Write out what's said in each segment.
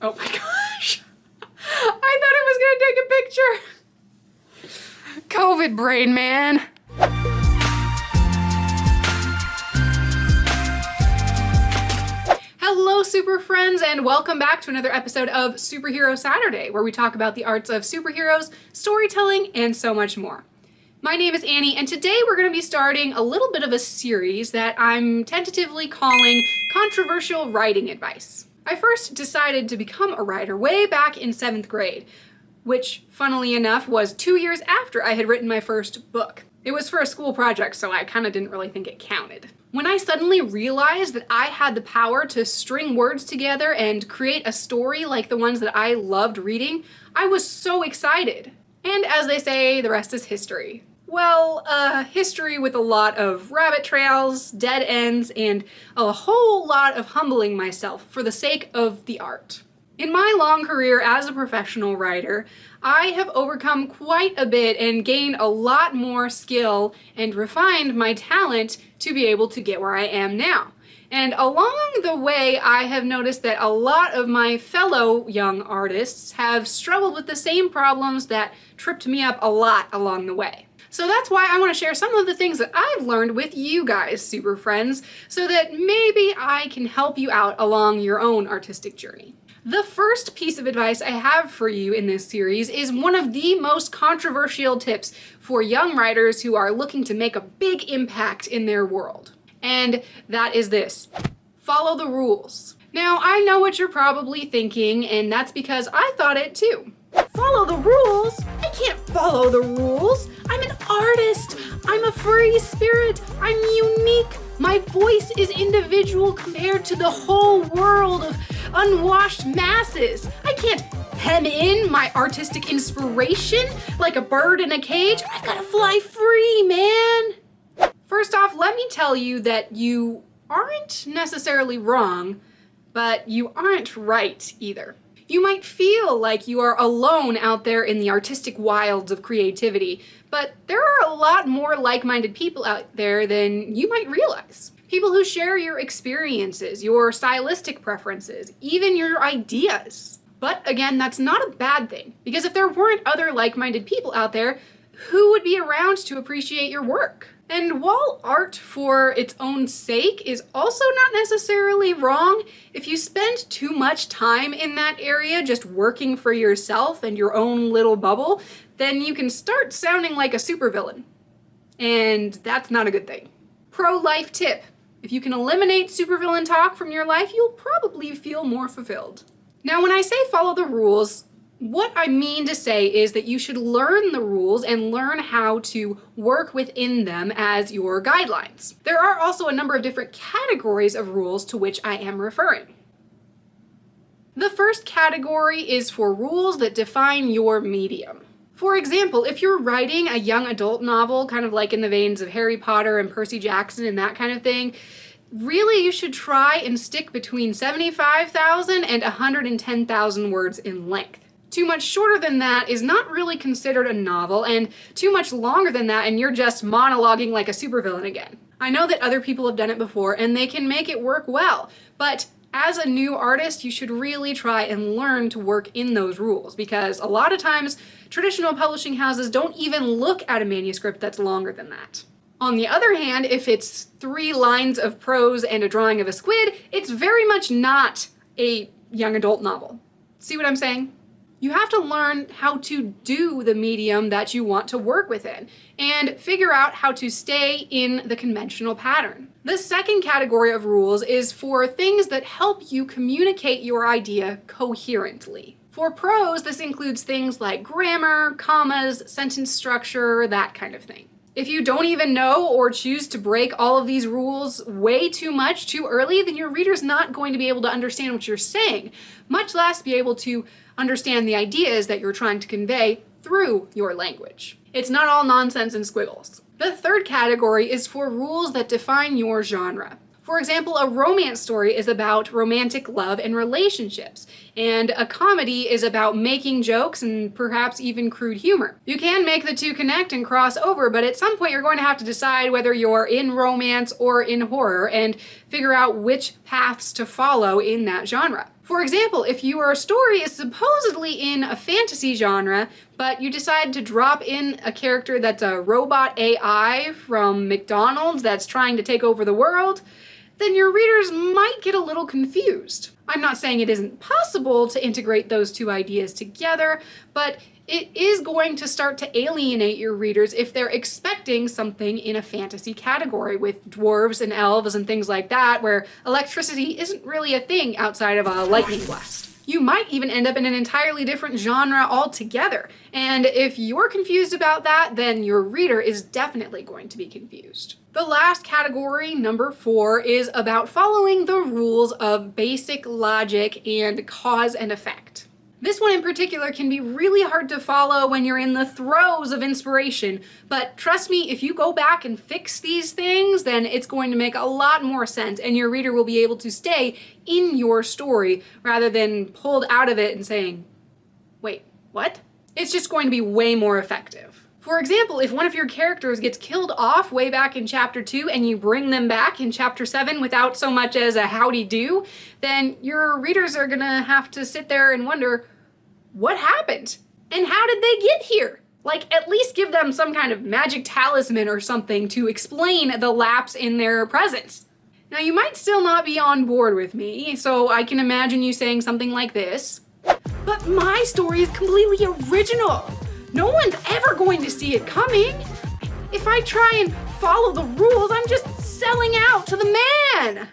Oh my gosh. I thought I was gonna take a picture. COVID brain, man. Hello, super friends, and welcome back to another episode of Superhero Saturday, where we talk about the arts of superheroes, storytelling, and so much more. My name is Annie, and today we're going to be starting a little bit of a series that I'm tentatively calling Controversial Writing Advice. I first decided to become a writer way back in 7th grade, which, funnily enough, was 2 years after I had written my first book. It was for a school project, so I kind of didn't really think it counted. When I suddenly realized that I had the power to string words together and create a story like the ones that I loved reading, I was so excited. And as they say, the rest is history. Well, history with a lot of rabbit trails, dead ends, and a whole lot of humbling myself for the sake of the art. In my long career as a professional writer, I have overcome quite a bit and gained a lot more skill and refined my talent to be able to get where I am now. And along the way, I have noticed that a lot of my fellow young artists have struggled with the same problems that tripped me up a lot along the way. So that's why I want to share some of the things that I've learned with you guys, super friends, so that maybe I can help you out along your own artistic journey. The first piece of advice I have for you in this series is one of the most controversial tips for young writers who are looking to make a big impact in their world. And that is this: follow the rules. Now, I know what you're probably thinking, and that's because I thought it too. Follow the rules? I can't follow the rules. I'm an artist. I'm a free spirit. I'm unique. My voice is individual compared to the whole world of unwashed masses. I can't hem in my artistic inspiration like a bird in a cage. I've got to fly free, man. First off, let me tell you that you aren't necessarily wrong, but you aren't right either. You might feel like you are alone out there in the artistic wilds of creativity, but there are a lot more like-minded people out there than you might realize. People who share your experiences, your stylistic preferences, even your ideas. But again, that's not a bad thing, because if there weren't other like-minded people out there, who would be around to appreciate your work? And while art for its own sake is also not necessarily wrong, if you spend too much time in that area just working for yourself and your own little bubble, then you can start sounding like a supervillain. And that's not a good thing. Pro-life tip: if you can eliminate supervillain talk from your life, you'll probably feel more fulfilled. Now, when I say follow the rules, what I mean to say is that you should learn the rules and learn how to work within them as your guidelines. There are also a number of different categories of rules to which I am referring. The first category is for rules that define your medium. For example, if you're writing a young adult novel, kind of like in the veins of Harry Potter and Percy Jackson and that kind of thing, really you should try and stick between 75,000 and 110,000 words in length. Too much shorter than that is not really considered a novel, and too much longer than that and you're just monologuing like a supervillain again. I know that other people have done it before and they can make it work well, but as a new artist, you should really try and learn to work in those rules, because a lot of times traditional publishing houses don't even look at a manuscript that's longer than that. On the other hand, if it's 3 lines of prose and a drawing of a squid, it's very much not a young adult novel. See what I'm saying? You have to learn how to do the medium that you want to work within and figure out how to stay in the conventional pattern. The second category of rules is for things that help you communicate your idea coherently. For prose, this includes things like grammar, commas, sentence structure, that kind of thing. If you don't even know or choose to break all of these rules way too much too early, then your reader's not going to be able to understand what you're saying, much less be able to understand the ideas that you're trying to convey through your language. It's not all nonsense and squiggles. The third category is for rules that define your genre. For example, a romance story is about romantic love and relationships, and a comedy is about making jokes and perhaps even crude humor. You can make the two connect and cross over, but at some point you're going to have to decide whether you're in romance or in horror and figure out which paths to follow in that genre. For example, if your story is supposedly in a fantasy genre, but you decide to drop in a character that's a robot AI from McDonald's that's trying to take over the world, then your readers might get a little confused. I'm not saying it isn't possible to integrate those two ideas together, but it is going to start to alienate your readers if they're expecting something in a fantasy category with dwarves and elves and things like that, where electricity isn't really a thing outside of a lightning blast. You might even end up in an entirely different genre altogether. And if you're confused about that, then your reader is definitely going to be confused. The last category, number 4, is about following the rules of basic logic and cause and effect. This one in particular can be really hard to follow when you're in the throes of inspiration, but trust me, if you go back and fix these things, then it's going to make a lot more sense and your reader will be able to stay in your story rather than pulled out of it and saying, wait, what? It's just going to be way more effective. For example, if one of your characters gets killed off way back in chapter 2 and you bring them back in chapter 7 without so much as a howdy do, then your readers are gonna have to sit there and wonder, what happened? And how did they get here? Like, at least give them some kind of magic talisman or something to explain the lapse in their presence. Now, you might still not be on board with me, so I can imagine you saying something like this. But my story is completely original. No one's ever going to see it coming. If I try and follow the rules, I'm just selling out to the man.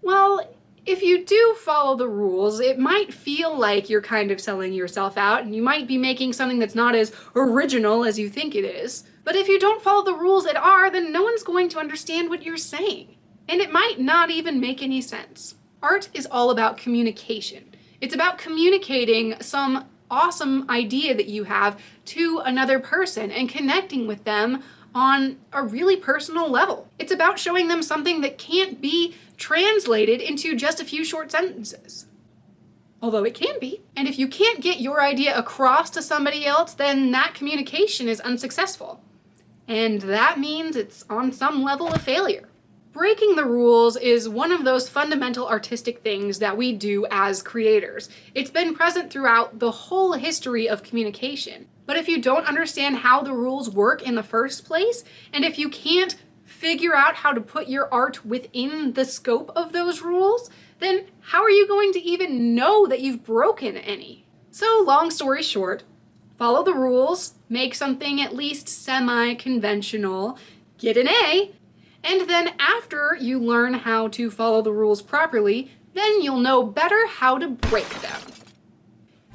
Well, if you do follow the rules, it might feel like you're kind of selling yourself out, and you might be making something that's not as original as you think it is. But if you don't follow the rules at all, then no one's going to understand what you're saying. And it might not even make any sense. Art is all about communication. It's about communicating some awesome idea that you have to another person and connecting with them on a really personal level. It's about showing them something that can't be translated into just a few short sentences. Although it can be. And if you can't get your idea across to somebody else, then that communication is unsuccessful. And that means it's on some level a failure. Breaking the rules is one of those fundamental artistic things that we do as creators. It's been present throughout the whole history of communication. But if you don't understand how the rules work in the first place, and if you can't figure out how to put your art within the scope of those rules, then how are you going to even know that you've broken any? So, long story short, follow the rules, make something at least semi-conventional, get an A, and then after you learn how to follow the rules properly, then you'll know better how to break them.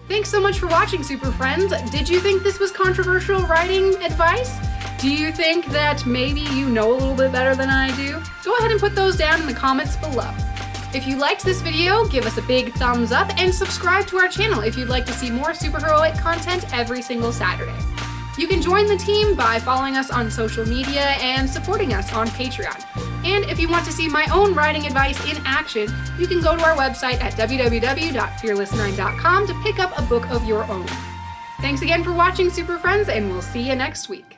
Thanks so much for watching, Super Friends. Did you think this was controversial writing advice? Do you think that maybe you know a little bit better than I do? Go ahead and put those down in the comments below. If you liked this video, give us a big thumbs up and subscribe to our channel if you'd like to see more superheroic content every single Saturday. You can join the team by following us on social media and supporting us on Patreon. And if you want to see my own writing advice in action, you can go to our website at www.fearless9.com to pick up a book of your own. Thanks again for watching, Super Friends, and we'll see you next week.